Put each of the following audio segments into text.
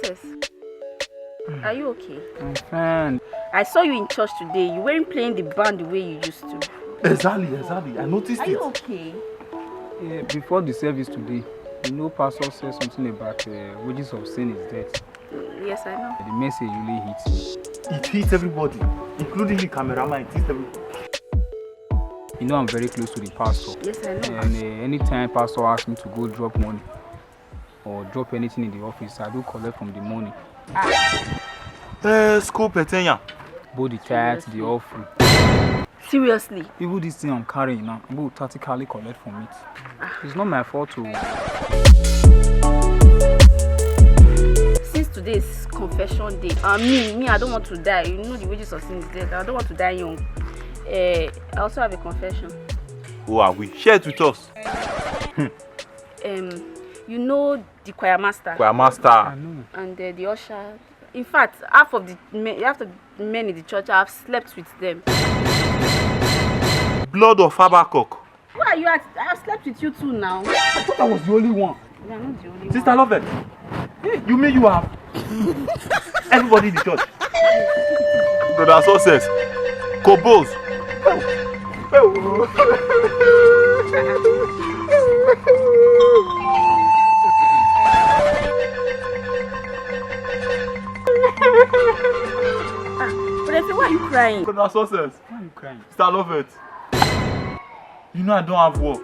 Success. Are you okay? I'm fine. I saw you in church today. You weren't playing the band the way you used to. Exactly. I noticed Are it. you okay? Yeah, before the service today, Pastor said something about wages of sin is death. Yes, I know. The message really hits. It hits everybody, including the cameraman. It hits everybody. I'm very close to the pastor. Yes, I know. And anytime pastor asks me to go drop money or drop anything in the office, I do collect from the money. School petenya. Both the tithes, the offering. Seriously? Even this thing I'm carrying now, I will tactically collect from it. It's not my fault to... Since today's confession day, me, I don't want to die. You know the wages of sin is death. I don't want to die young. I also have a confession. Who are we? Share it with us. You know the choir master. Choir master. I know. And the usher. In fact, half of the men in the church, I've slept with them. Blood of Habakkuk. Who are you at? I've slept with you too now. I thought I was the only one. You are not the only Sister one. Lovett, you mean you have everybody in the church? Brother Success, Kobos. But why are you crying? Brother Success, Why are you crying? Sister Lovett, you know I don't have work.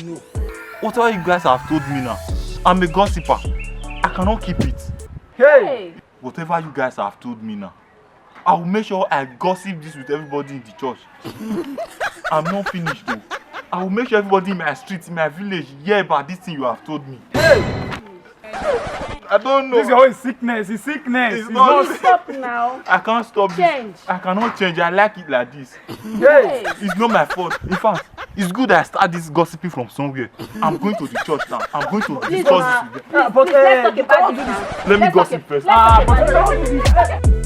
No. Whatever you guys have told me now, I'm a gossiper. I cannot keep it. Hey! Whatever you guys have told me now, I will make sure I gossip this with everybody in the church. I'm not finished though. I will make sure everybody in my street, in my village, hear about this thing you have told me. Hey! I don't know. This is always sickness. It's sickness. It's not. Stop now. I can't stop Change. this. I cannot change. I like it like this. Hey! It's not my fault. In fact, it's good I start this gossiping from somewhere. I'm going to the church now. I'm going to Please, discuss this with them. Please, let's talk about this now. Let me Let's talk gossip ab- first. Let's talk about this.